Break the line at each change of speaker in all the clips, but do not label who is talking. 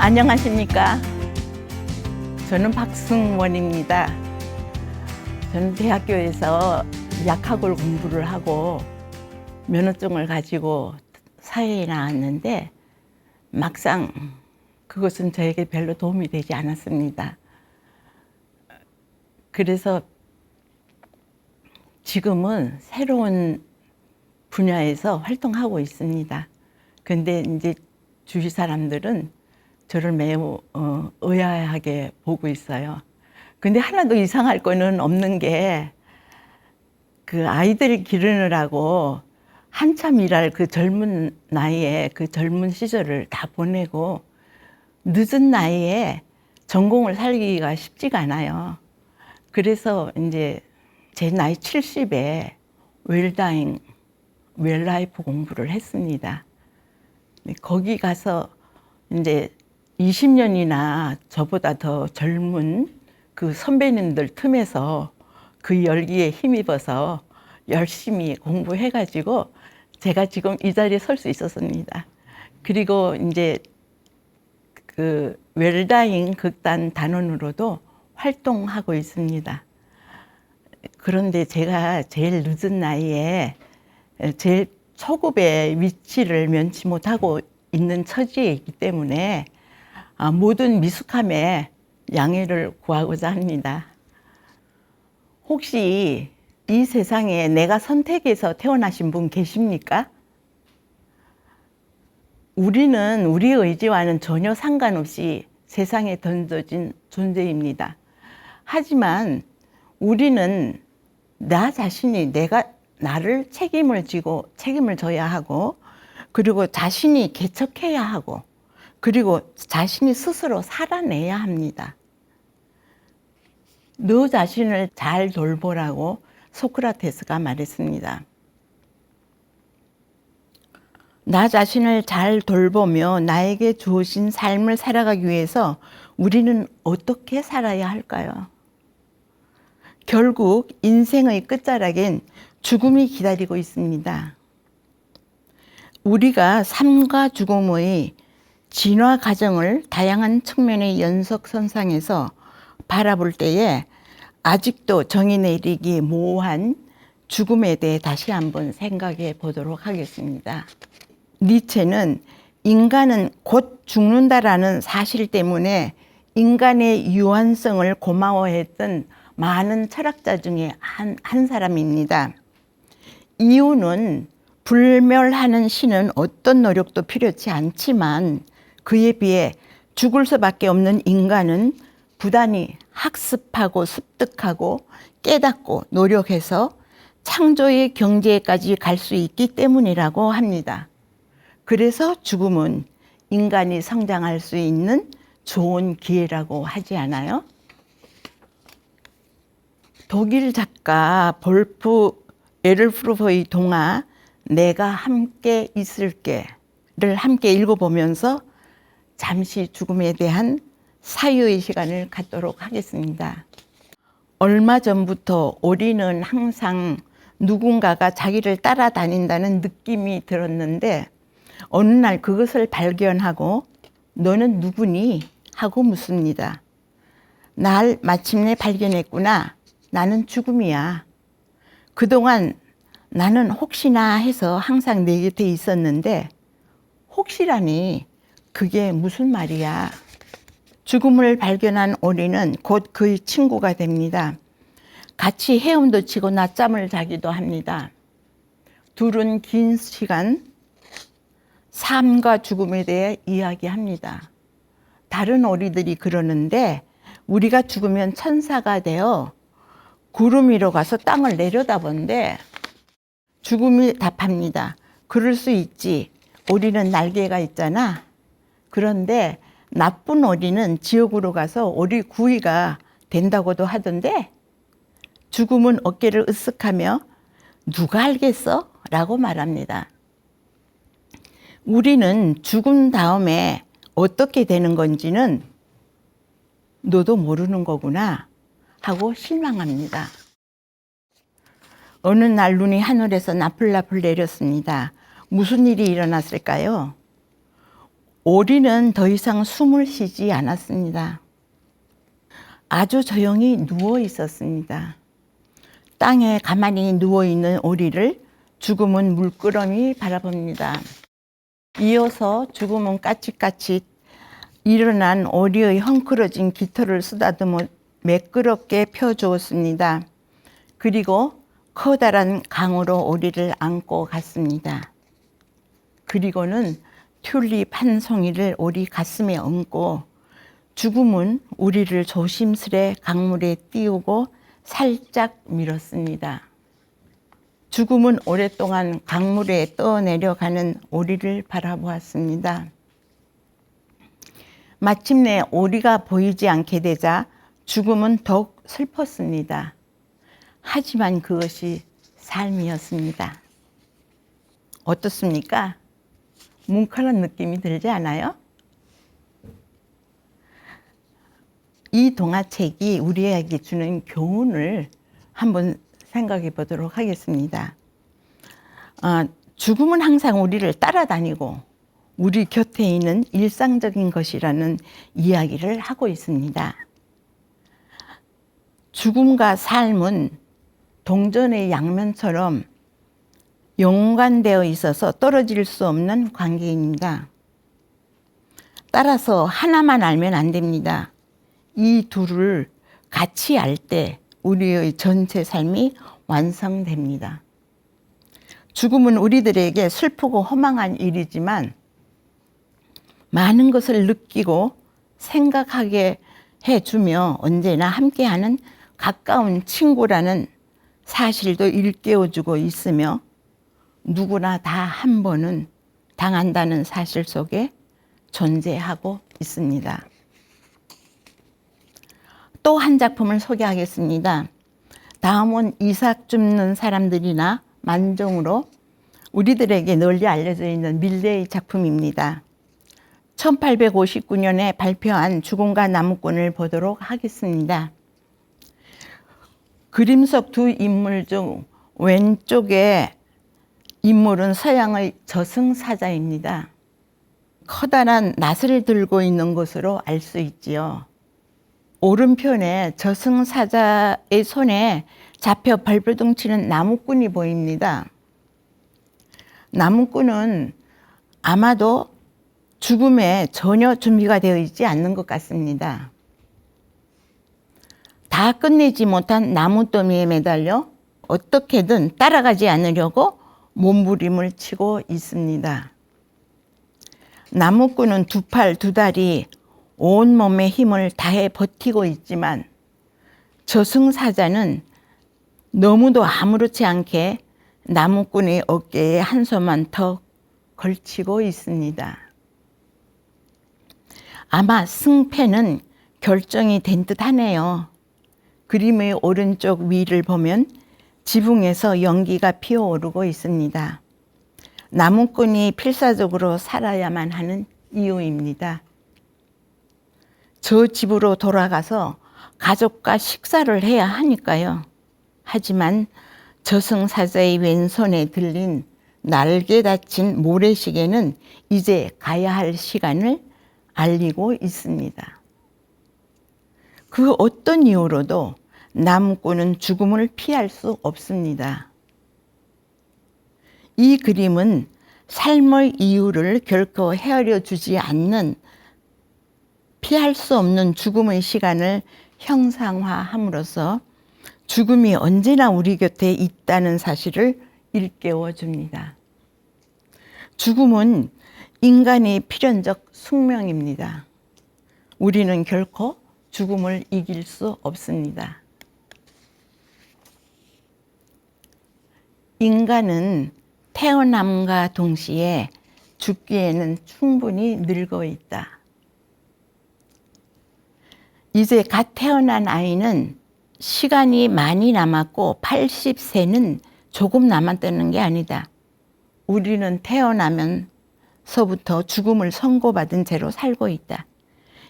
안녕하십니까. 저는 박승원입니다. 저는 대학교에서 약학을 공부를 하고 면허증을 가지고 사회에 나왔는데 막상 그것은 저에게 별로 도움이 되지 않았습니다. 그래서 지금은 새로운 분야에서 활동하고 있습니다. 근데 이제 주위 사람들은 저를 매우 의아하게 보고 있어요. 근데 하나도 이상할 거는 없는 게 그 아이들 기르느라고 한참 일할 그 젊은 나이에 그 젊은 시절을 다 보내고 늦은 나이에 전공을 살기가 쉽지가 않아요. 그래서 이제 제 나이 70에 웰다잉, 웰라이프 공부를 했습니다. 거기 가서 이제 20년이나 저보다 더 젊은 그 선배님들 틈에서 그 열기에 힘입어서 열심히 공부해가지고 제가 지금 이 자리에 설 수 있었습니다. 그리고 이제 그 웰다잉 극단 단원으로도 활동하고 있습니다. 그런데 제가 제일 늦은 나이에 제일 초급의 위치를 면치 못하고 있는 처지에 있기 때문에 모든 미숙함에 양해를 구하고자 합니다. 혹시 이 세상에 내가 선택해서 태어나신 분 계십니까? 우리는 우리 의지와는 전혀 상관없이 세상에 던져진 존재입니다. 하지만 우리는 나 자신이 내가 나를 책임을 지고 책임을 져야 하고, 그리고 자신이 개척해야 하고, 그리고 자신이 스스로 살아내야 합니다. 너 자신을 잘 돌보라고 소크라테스가 말했습니다. 나 자신을 잘 돌보며 나에게 주어진 삶을 살아가기 위해서 우리는 어떻게 살아야 할까요? 결국 인생의 끝자락엔 죽음이 기다리고 있습니다. 우리가 삶과 죽음의 진화 과정을 다양한 측면의 연속선상에서 바라볼 때에 아직도 정의 내리기 모호한 죽음에 대해 다시 한번 생각해 보도록 하겠습니다. 니체는 인간은 곧 죽는다라는 사실 때문에 인간의 유한성을 고마워했던 많은 철학자 중에 한 사람입니다. 이유는 불멸하는 신은 어떤 노력도 필요치 않지만 그에 비해 죽을 수밖에 없는 인간은 부단히 학습하고 습득하고 깨닫고 노력해서 창조의 경지에까지 갈 수 있기 때문이라고 합니다. 그래서 죽음은 인간이 성장할 수 있는 좋은 기회라고 하지 않아요? 독일 작가 볼프 에르프로프의 동화 내가 함께 있을게를 함께 읽어보면서 잠시 죽음에 대한 사유의 시간을 갖도록 하겠습니다. 얼마 전부터 우리는 항상 누군가가 자기를 따라다닌다는 느낌이 들었는데 어느 날 그것을 발견하고 너는 누구니? 하고 묻습니다. 날 마침내 발견했구나. 나는 죽음이야. 그동안 나는 혹시나 해서 항상 내 곁에 있었는데 혹시라니 그게 무슨 말이야? 죽음을 발견한 우리는 곧 그의 친구가 됩니다. 같이 헤엄도 치고 낮잠을 자기도 합니다. 둘은 긴 시간 삶과 죽음에 대해 이야기합니다. 다른 오리들이 그러는데 우리가 죽으면 천사가 되어 구름 위로 가서 땅을 내려다본대. 죽음이 답합니다. 그럴 수 있지. 오리는 날개가 있잖아. 그런데 나쁜 오리는 지옥으로 가서 오리 구이가 된다고도 하던데 죽음은 어깨를 으쓱하며 누가 알겠어? 라고 말합니다. 우리는 죽은 다음에 어떻게 되는 건지는 너도 모르는 거구나 하고 실망합니다. 어느 날 눈이 하늘에서 나풀나풀 내렸습니다. 무슨 일이 일어났을까요? 오리는 더 이상 숨을 쉬지 않았습니다. 아주 조용히 누워 있었습니다. 땅에 가만히 누워 있는 오리를 죽음은 물끄러미 바라봅니다. 이어서 죽음은 까칫까칫 일어난 오리의 헝클어진 깃털을 쓰다듬어 매끄럽게 펴주었습니다. 그리고 커다란 강으로 오리를 안고 갔습니다. 그리고는 튤립 한 송이를 오리 가슴에 얹고 죽음은 우리를 조심스레 강물에 띄우고 살짝 밀었습니다. 죽음은 오랫동안 강물에 떠내려가는 오리를 바라보았습니다. 마침내 오리가 보이지 않게 되자 죽음은 더욱 슬펐습니다. 하지만 그것이 삶이었습니다. 어떻습니까? 뭉클한 느낌이 들지 않아요? 이 동화책이 우리에게 주는 교훈을 한번 생각해 보도록 하겠습니다. 죽음은 항상 우리를 따라다니고 우리 곁에 있는 일상적인 것이라는 이야기를 하고 있습니다. 죽음과 삶은 동전의 양면처럼 연관되어 있어서 떨어질 수 없는 관계입니다. 따라서 하나만 알면 안 됩니다. 이 둘을 같이 알 때 우리의 전체 삶이 완성됩니다. 죽음은 우리들에게 슬프고 허망한 일이지만 많은 것을 느끼고 생각하게 해주며 언제나 함께하는 가까운 친구라는 사실도 일깨워주고 있으며 누구나 다 한 번은 당한다는 사실 속에 존재하고 있습니다. 또 한 작품을 소개하겠습니다. 다음은 이삭 줍는 사람들이나 만종으로 우리들에게 널리 알려져 있는 밀레의 작품입니다. 1859년에 발표한 죽음과 나무꾼을 보도록 하겠습니다. 그림 속 두 인물 중 왼쪽의 인물은 서양의 저승사자입니다. 커다란 낫을 들고 있는 것으로 알 수 있지요. 오른편에 저승사자의 손에 잡혀 발버둥 치는 나무꾼이 보입니다. 나무꾼은 아마도 죽음에 전혀 준비가 되어 있지 않는 것 같습니다. 다 끝내지 못한 나무더미에 매달려 어떻게든 따라가지 않으려고 몸부림을 치고 있습니다. 나무꾼은 두 팔, 두 다리, 온몸의 힘을 다해 버티고 있지만 저승사자는 너무도 아무렇지 않게 나무꾼의 어깨에 한 손만 더 걸치고 있습니다. 아마 승패는 결정이 된 듯 하네요. 그림의 오른쪽 위를 보면 지붕에서 연기가 피어오르고 있습니다. 나무꾼이 필사적으로 살아야만 하는 이유입니다. 저 집으로 돌아가서 가족과 식사를 해야 하니까요. 하지만 저승사자의 왼손에 들린 날개 닫힌 모래시계는 이제 가야 할 시간을 알리고 있습니다. 그 어떤 이유로도 나무꾼은 죽음을 피할 수 없습니다. 이 그림은 삶의 이유를 결코 헤아려 주지 않는 피할 수 없는 죽음의 시간을 형상화함으로써 죽음이 언제나 우리 곁에 있다는 사실을 일깨워 줍니다. 죽음은 인간의 필연적 숙명입니다. 우리는 결코 죽음을 이길 수 없습니다. 인간은 태어남과 동시에 죽기에는 충분히 늙어 있다. 이제 갓 태어난 아이는 시간이 많이 남았고 80세는 조금 남았다는 게 아니다. 우리는 태어나면서부터 죽음을 선고받은 채로 살고 있다.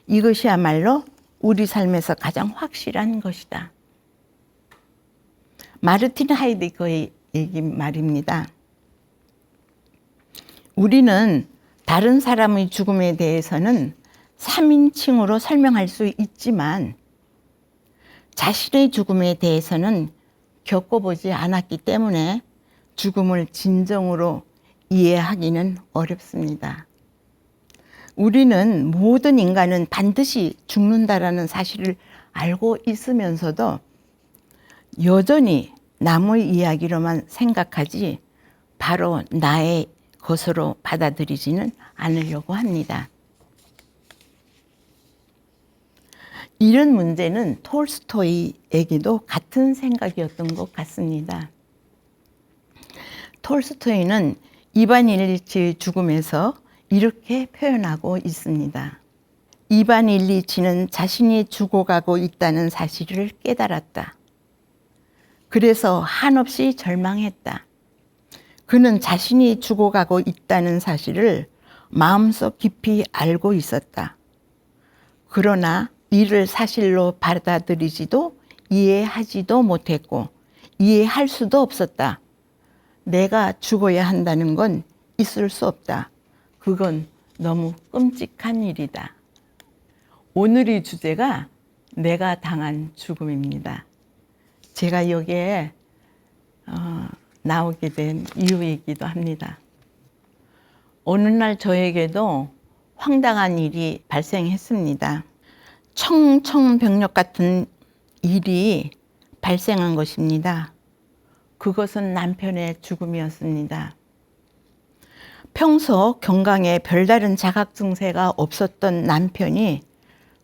이것이야말로 우리 삶에서 가장 확실한 것이다. 마르틴 하이데거의 얘기 말입니다. 우리는 다른 사람의 죽음에 대해서는 3인칭으로 설명할 수 있지만 자신의 죽음에 대해서는 겪어보지 않았기 때문에 죽음을 진정으로 이해하기는 어렵습니다. 우리는 모든 인간은 반드시 죽는다라는 사실을 알고 있으면서도 여전히 남의 이야기로만 생각하지 바로 나의 것으로 받아들이지는 않으려고 합니다. 이런 문제는 톨스토이에게도 같은 생각이었던 것 같습니다. 톨스토이는 이반 일리치의 죽음에서 이렇게 표현하고 있습니다. 이반 일리치는 자신이 죽어가고 있다는 사실을 깨달았다. 그래서 한없이 절망했다. 그는 자신이 죽어가고 있다는 사실을 마음속 깊이 알고 있었다. 그러나 이를 사실로 받아들이지도 이해하지도 못했고 이해할 수도 없었다. 내가 죽어야 한다는 건 있을 수 없다. 그건 너무 끔찍한 일이다. 오늘의 주제가 내가 당한 죽음입니다. 제가 여기에 나오게 된 이유이기도 합니다. 어느 날 저에게도 황당한 일이 발생했습니다. 청천벽력 같은 일이 발생한 것입니다. 그것은 남편의 죽음이었습니다. 평소 건강에 별다른 자각 증세가 없었던 남편이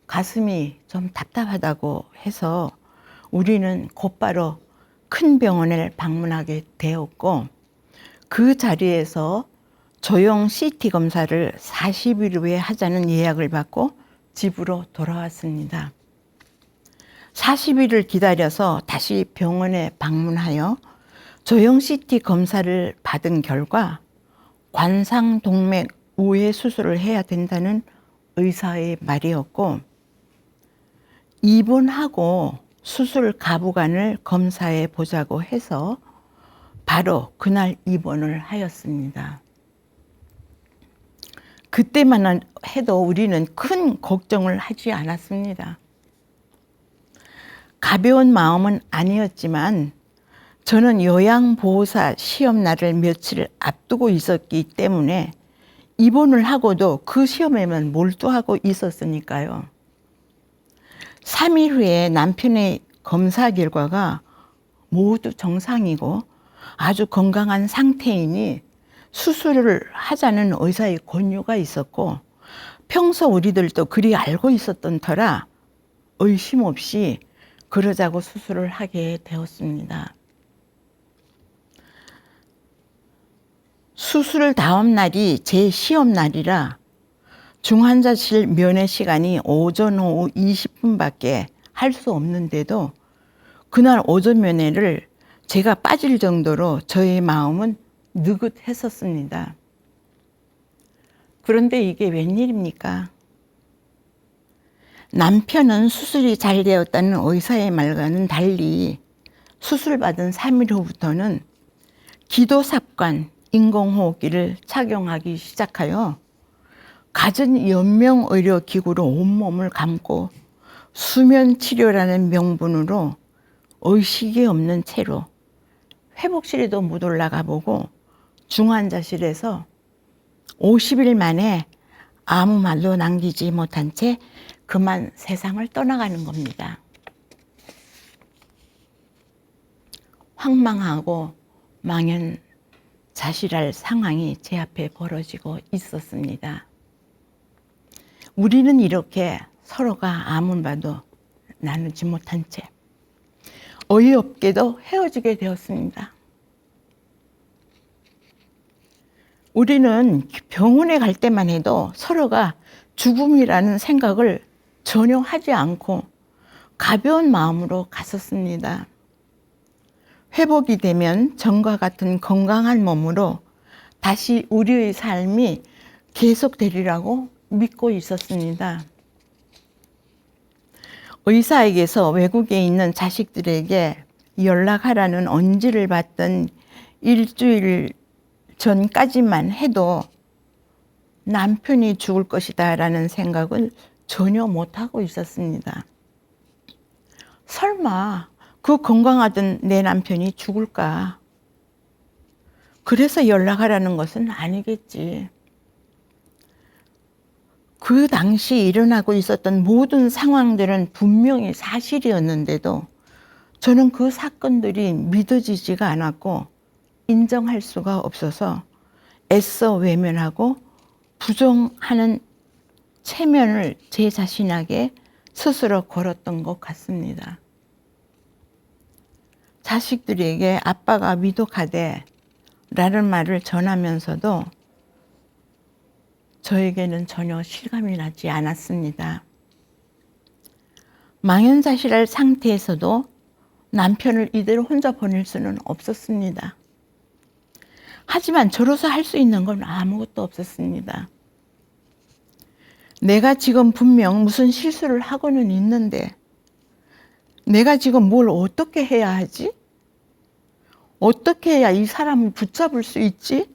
가슴이 좀 답답하다고 해서 우리는 곧바로 큰 병원을 방문하게 되었고 그 자리에서 조형 CT 검사를 40일 후에 하자는 예약을 받고 집으로 돌아왔습니다. 40일을 기다려서 다시 병원에 방문하여 조형 CT 검사를 받은 결과 관상동맥 우회 수술을 해야 된다는 의사의 말이었고 입원하고 수술 가부간을 검사해 보자고 해서 바로 그날 입원을 하였습니다. 그때만 해도 우리는 큰 걱정을 하지 않았습니다. 가벼운 마음은 아니었지만 저는 요양보호사 시험날을 며칠 앞두고 있었기 때문에 입원을 하고도 그 시험에만 몰두하고 있었으니까요. 3일 후에 남편의 검사 결과가 모두 정상이고 아주 건강한 상태이니 수술을 하자는 의사의 권유가 있었고 평소 우리들도 그리 알고 있었던 터라 의심 없이 그러자고 수술을 하게 되었습니다. 수술 다음 날이 제 시험 날이라 중환자실 면회 시간이 오전 오후 20분밖에 할 수 없는데도 그날 오전 면회를 제가 빠질 정도로 저의 마음은 느긋했었습니다. 그런데 이게 웬일입니까? 남편은 수술이 잘 되었다는 의사의 말과는 달리 수술받은 3일 후부터는 기도삽관 인공호흡기를 착용하기 시작하여 갖은 연명의료기구로 온몸을 감고 수면치료라는 명분으로 의식이 없는 채로 회복실에도 못 올라가 보고 중환자실에서 50일 만에 아무 말도 남기지 못한 채 그만 세상을 떠나가는 겁니다. 황망하고 망연자실할 상황이 제 앞에 벌어지고 있었습니다. 우리는 이렇게 서로가 아무 말도 나누지 못한 채 어이없게도 헤어지게 되었습니다. 우리는 병원에 갈 때만 해도 서로가 죽음이라는 생각을 전혀 하지 않고 가벼운 마음으로 갔었습니다. 회복이 되면 전과 같은 건강한 몸으로 다시 우리의 삶이 계속되리라고 믿고 있었습니다. 의사에게서 외국에 있는 자식들에게 연락하라는 언지를 받던 일주일 전까지만 해도 남편이 죽을 것이다라는 생각을 전혀 못하고 있었습니다. 설마 그 건강하던 내 남편이 죽을까? 그래서 연락하라는 것은 아니겠지. 그 당시 일어나고 있었던 모든 상황들은 분명히 사실이었는데도 저는 그 사건들이 믿어지지가 않았고 인정할 수가 없어서 애써 외면하고 부정하는 체면을 제 자신에게 스스로 걸었던 것 같습니다. 자식들에게 아빠가 위독하대 라는 말을 전하면서도 저에게는 전혀 실감이 나지 않았습니다. 망연자실할 상태에서도 남편을 이대로 혼자 보낼 수는 없었습니다. 하지만 저로서 할 수 있는 건 아무것도 없었습니다. 내가 지금 분명 무슨 실수를 하고는 있는데 내가 지금 뭘 어떻게 해야 하지? 어떻게 해야 이 사람을 붙잡을 수 있지?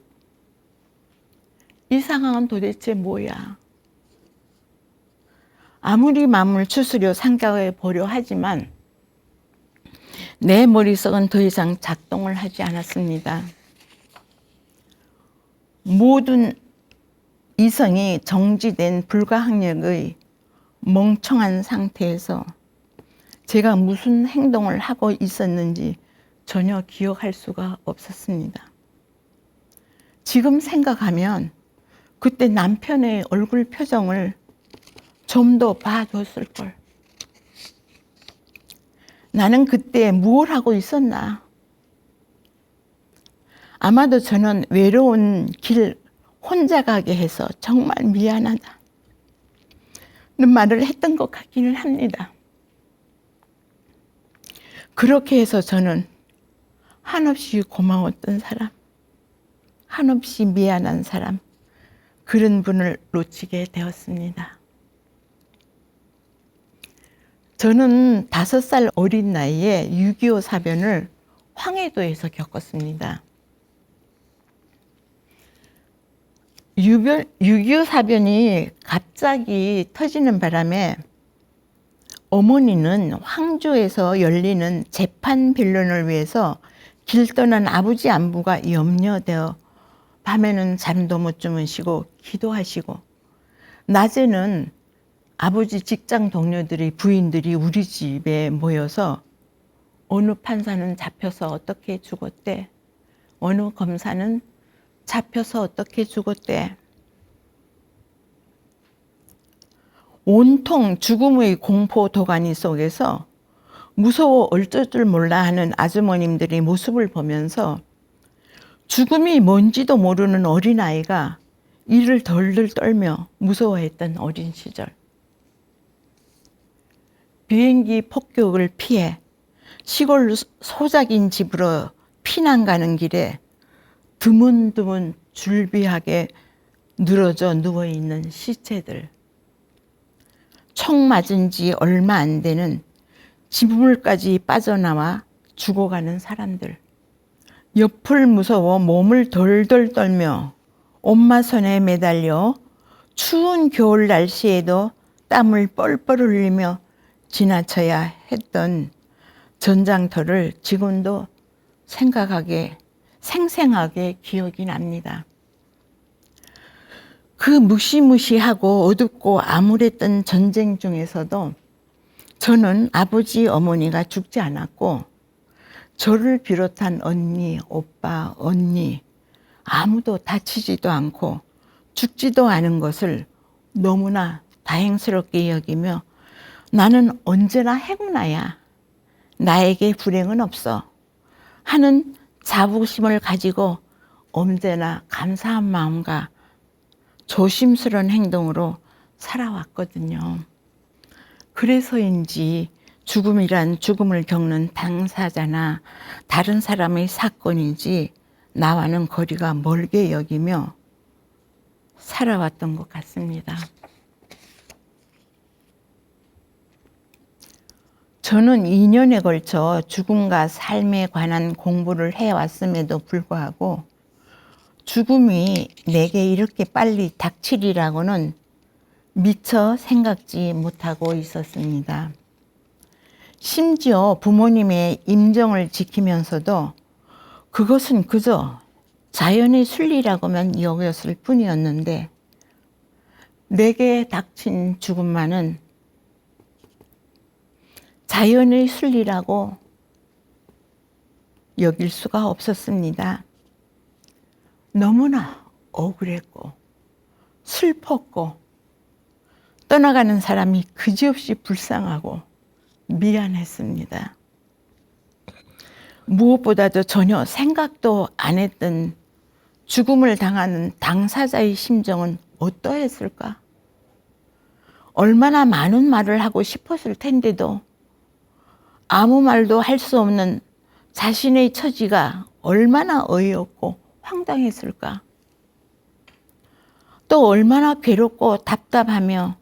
이 상황은 도대체 뭐야? 아무리 마음을 추스려 생각해 보려 하지만 내 머릿속은 더 이상 작동을 하지 않았습니다. 모든 이성이 정지된 불가항력의 멍청한 상태에서 제가 무슨 행동을 하고 있었는지 전혀 기억할 수가 없었습니다. 지금 생각하면 그때 남편의 얼굴 표정을 좀 더 봐줬을 걸. 나는 그때 무엇을 하고 있었나? 아마도 저는 외로운 길 혼자 가게 해서 정말 미안하다 는 말을 했던 것 같기는 합니다. 그렇게 해서 저는 한없이 고마웠던 사람, 한없이 미안한 사람, 그런 분을 놓치게 되었습니다. 저는 5살 어린 나이에 6.25 사변을 황해도에서 겪었습니다. 6.25 사변이 갑자기 터지는 바람에 어머니는 황주에서 열리는 재판 변론을 위해서 길 떠난 아버지 안부가 염려되어 밤에는 잠도 못 주무시고 기도하시고 낮에는 아버지 직장 동료들이 부인들이 우리 집에 모여서 어느 판사는 잡혀서 어떻게 죽었대, 어느 검사는 잡혀서 어떻게 죽었대. 온통 죽음의 공포 도가니 속에서 무서워 어쩔 줄 몰라 하는 아주머님들의 모습을 보면서 죽음이 뭔지도 모르는 어린아이가 이를 덜덜 떨며 무서워했던 어린 시절. 비행기 폭격을 피해 시골 소작인 집으로 피난 가는 길에 드문드문 줄비하게 늘어져 누워있는 시체들. 총 맞은 지 얼마 안 되는 지물까지 빠져나와 죽어가는 사람들. 옆을 무서워 몸을 덜덜 떨며 엄마 손에 매달려 추운 겨울 날씨에도 땀을 뻘뻘 흘리며 지나쳐야 했던 전장터를 지금도 생생하게 기억이 납니다. 그 무시무시하고 어둡고 암울했던 전쟁 중에서도 저는 아버지 어머니가 죽지 않았고 저를 비롯한 언니, 오빠, 언니 아무도 다치지도 않고 죽지도 않은 것을 너무나 다행스럽게 여기며 나는 언제나 행운아야, 나에게 불행은 없어 하는 자부심을 가지고 언제나 감사한 마음과 조심스러운 행동으로 살아왔거든요. 그래서인지 죽음이란 죽음을 겪는 당사자나 다른 사람의 사건이지 나와는 거리가 멀게 여기며 살아왔던 것 같습니다. 저는 2년에 걸쳐 죽음과 삶에 관한 공부를 해왔음에도 불구하고 죽음이 내게 이렇게 빨리 닥치리라고는 미처 생각지 못하고 있었습니다. 심지어 부모님의 임종을 지키면서도 그것은 그저 자연의 순리라고만 여겼을 뿐이었는데 내게 닥친 죽음만은 자연의 순리라고 여길 수가 없었습니다. 너무나 억울했고 슬펐고 떠나가는 사람이 그지없이 불쌍하고 미안했습니다. 무엇보다도 전혀 생각도 안 했던 죽음을 당하는 당사자의 심정은 어떠했을까? 얼마나 많은 말을 하고 싶었을 텐데도 아무 말도 할 수 없는 자신의 처지가 얼마나 어이없고 황당했을까? 또 얼마나 괴롭고 답답하며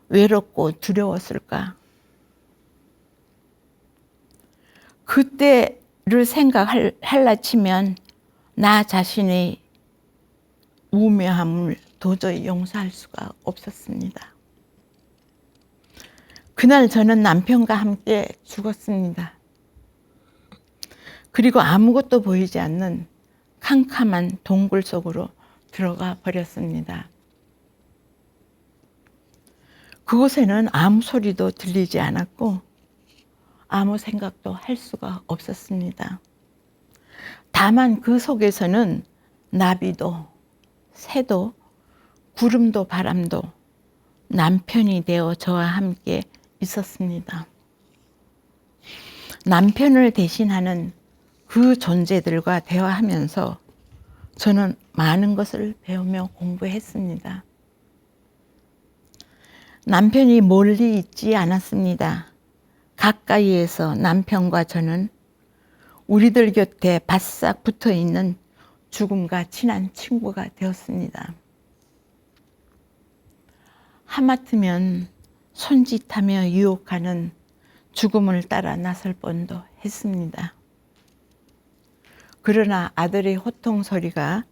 외롭고 두려웠을까? 그때를 생각할라 치면 나 자신의 우매함을 도저히 용서할 수가 없었습니다. 그날 저는 남편과 함께 죽었습니다. 그리고 아무것도 보이지 않는 캄캄한 동굴 속으로 들어가 버렸습니다. 그곳에는 아무 소리도 들리지 않았고 아무 생각도 할 수가 없었습니다. 다만 그 속에서는 나비도 새도 구름도 바람도 남편이 되어 저와 함께 있었습니다. 남편을 대신하는 그 존재들과 대화하면서 저는 많은 것을 배우며 공부했습니다. 남편이 멀리 있지 않았습니다. 가까이에서 남편과 저는 우리들 곁에 바싹 붙어 있는 죽음과 친한 친구가 되었습니다. 하마터면 손짓하며 유혹하는 죽음을 따라 나설 뻔도 했습니다. 그러나 아들의 호통 소리가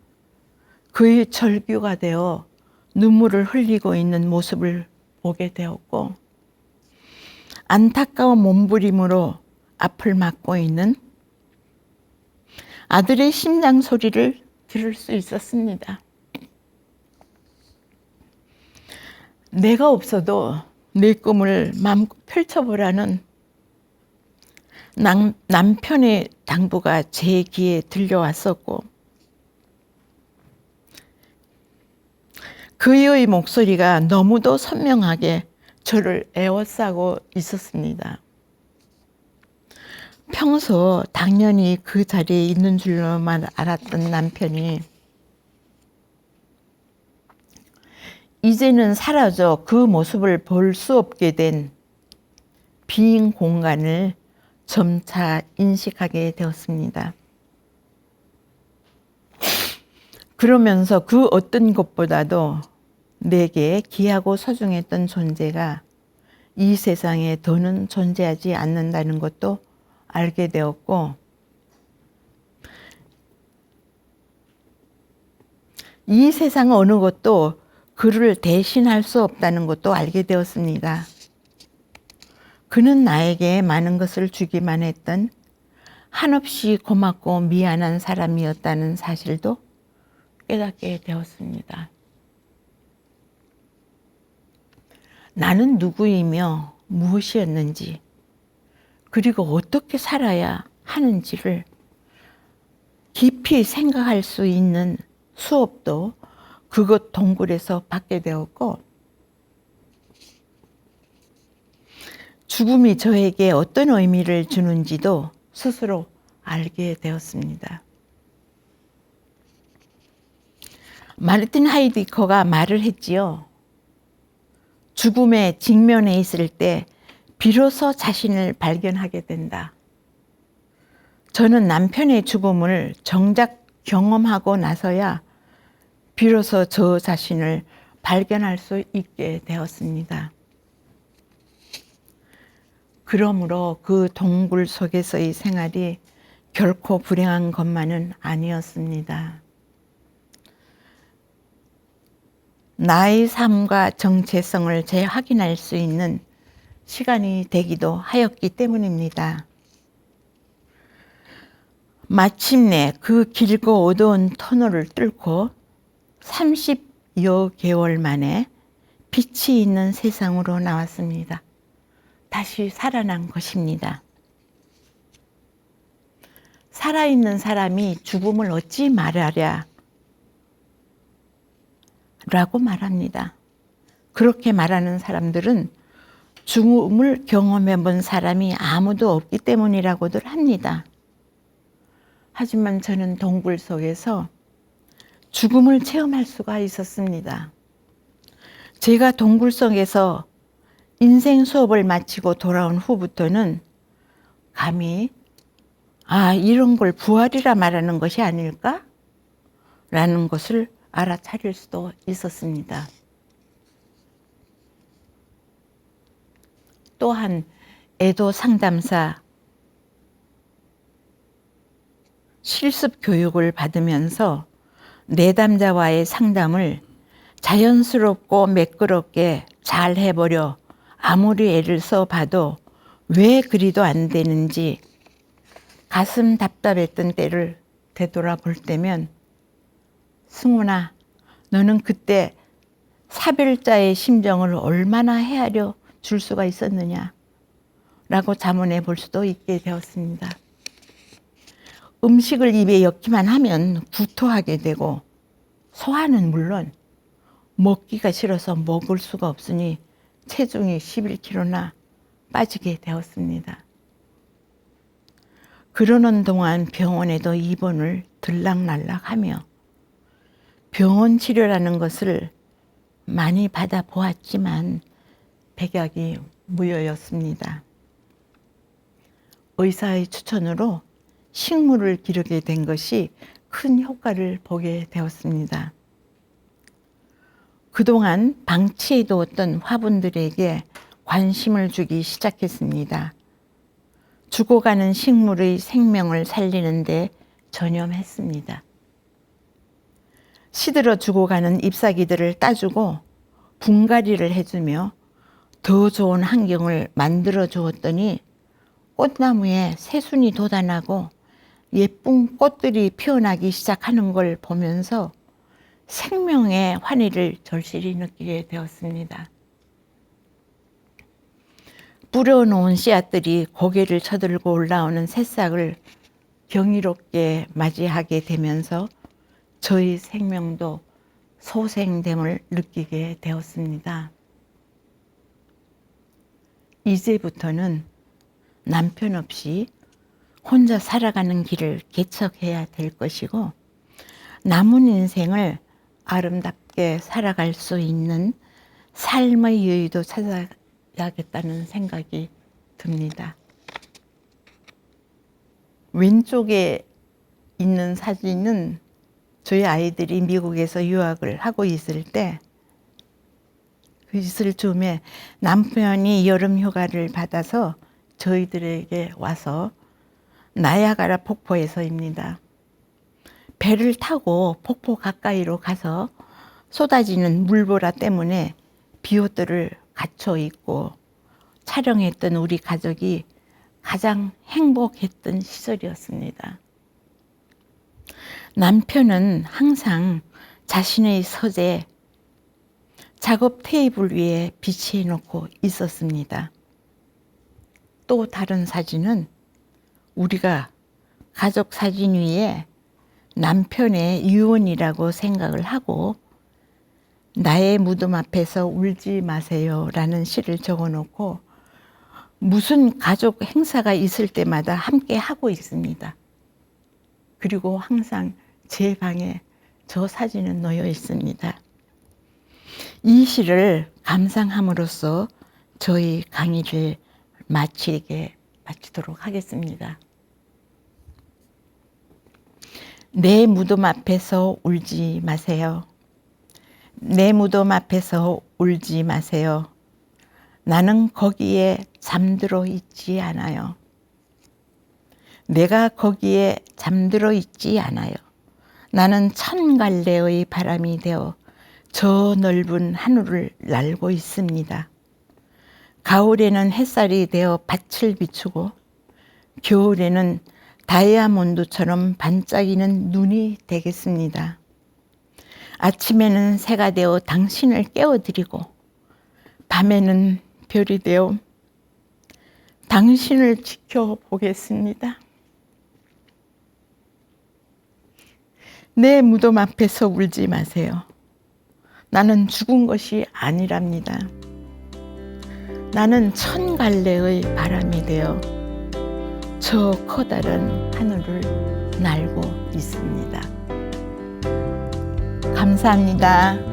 그의 절규가 되어 눈물을 흘리고 있는 모습을 보게 되었고 안타까운 몸부림으로 앞을 막고 있는 아들의 심장 소리를 들을 수 있었습니다. 내가 없어도 내 꿈을 마음껏 펼쳐보라는 남편의 당부가 제 귀에 들려왔었고 그의 목소리가 너무도 선명하게 저를 에워싸고 있었습니다. 평소 당연히 그 자리에 있는 줄로만 알았던 남편이 이제는 사라져 그 모습을 볼 수 없게 된 빈 공간을 점차 인식하게 되었습니다. 그러면서 그 어떤 것보다도 내게 귀하고 소중했던 존재가 이 세상에 더는 존재하지 않는다는 것도 알게 되었고 이 세상 어느 것도 그를 대신할 수 없다는 것도 알게 되었습니다. 그는 나에게 많은 것을 주기만 했던 한없이 고맙고 미안한 사람이었다는 사실도 깨닫게 되었습니다. 나는 누구이며 무엇이었는지 그리고 어떻게 살아야 하는지를 깊이 생각할 수 있는 수업도 그곳 동굴에서 받게 되었고 죽음이 저에게 어떤 의미를 주는지도 스스로 알게 되었습니다. 마르틴 하이디커가 말을 했지요. 죽음에 직면해 있을 때 비로소 자신을 발견하게 된다. 저는 남편의 죽음을 정작 경험하고 나서야 비로소 저 자신을 발견할 수 있게 되었습니다. 그러므로 그 동굴 속에서의 생활이 결코 불행한 것만은 아니었습니다. 나의 삶과 정체성을 재확인할 수 있는 시간이 되기도 하였기 때문입니다. 마침내 그 길고 어두운 터널을 뚫고 30여 개월 만에 빛이 있는 세상으로 나왔습니다. 다시 살아난 것입니다. 살아있는 사람이 죽음을 어찌 말하랴 라고 말합니다. 그렇게 말하는 사람들은 죽음을 경험해 본 사람이 아무도 없기 때문이라고들 합니다. 하지만 저는 동굴 속에서 죽음을 체험할 수가 있었습니다. 제가 동굴 속에서 인생 수업을 마치고 돌아온 후부터는 감히 이런 걸 부활이라 말하는 것이 아닐까? 라는 것을 알아차릴 수도 있었습니다. 또한 애도 상담사 실습 교육을 받으면서 내담자와의 상담을 자연스럽고 매끄럽게 잘 해보려 아무리 애를 써봐도 왜 그리도 안 되는지 가슴 답답했던 때를 되돌아볼 때면 승훈아, 너는 그때 사별자의 심정을 얼마나 헤아려 줄 수가 있었느냐 라고 자문해 볼 수도 있게 되었습니다. 음식을 입에 넣기만 하면 구토하게 되고 소화는 물론 먹기가 싫어서 먹을 수가 없으니 체중이 11kg나 빠지게 되었습니다. 그러는 동안 병원에도 입원을 들락날락하며 병원 치료라는 것을 많이 받아보았지만 백약이 무효였습니다. 의사의 추천으로 식물을 기르게 된 것이 큰 효과를 보게 되었습니다. 그동안 방치해두었던 화분들에게 관심을 주기 시작했습니다. 죽어가는 식물의 생명을 살리는 데 전념했습니다. 시들어 죽어가는 잎사귀들을 따주고 분갈이를 해주며 더 좋은 환경을 만들어 주었더니 꽃나무에 새순이 돋아나고 예쁜 꽃들이 피어나기 시작하는 걸 보면서 생명의 환희를 절실히 느끼게 되었습니다. 뿌려놓은 씨앗들이 고개를 쳐들고 올라오는 새싹을 경이롭게 맞이하게 되면서 저희 생명도 소생됨을 느끼게 되었습니다. 이제부터는 남편 없이 혼자 살아가는 길을 개척해야 될 것이고 남은 인생을 아름답게 살아갈 수 있는 삶의 여유도 찾아야겠다는 생각이 듭니다. 왼쪽에 있는 사진은 저희 아이들이 미국에서 유학을 하고 있을 때 그 있을 즈음에 남편이 여름 휴가를 받아서 저희들에게 와서 나야가라 폭포에서입니다. 배를 타고 폭포 가까이로 가서 쏟아지는 물보라 때문에 비옷들을 갖춰 입고 촬영했던 우리 가족이 가장 행복했던 시절이었습니다. 남편은 항상 자신의 서재 작업 테이블 위에 비치해 놓고 있었습니다. 또 다른 사진은 우리가 가족 사진 위에 남편의 유언이라고 생각을 하고 나의 무덤 앞에서 울지 마세요 라는 시를 적어 놓고 무슨 가족 행사가 있을 때마다 함께 하고 있습니다. 그리고 항상 제 방에 저 사진은 놓여 있습니다. 이 시를 감상함으로써 저희 강의를 마치도록 하겠습니다. 내 무덤 앞에서 울지 마세요. 내 무덤 앞에서 울지 마세요. 나는 거기에 잠들어 있지 않아요. 내가 거기에 잠들어 있지 않아요. 나는 천 갈래의 바람이 되어 저 넓은 하늘을 날고 있습니다. 가을에는 햇살이 되어 밭을 비추고 겨울에는 다이아몬드처럼 반짝이는 눈이 되겠습니다. 아침에는 새가 되어 당신을 깨워드리고 밤에는 별이 되어 당신을 지켜보겠습니다. 내 무덤 앞에서 울지 마세요. 나는 죽은 것이 아니랍니다. 나는 천 갈래의 바람이 되어 저 커다란 하늘을 날고 있습니다. 감사합니다.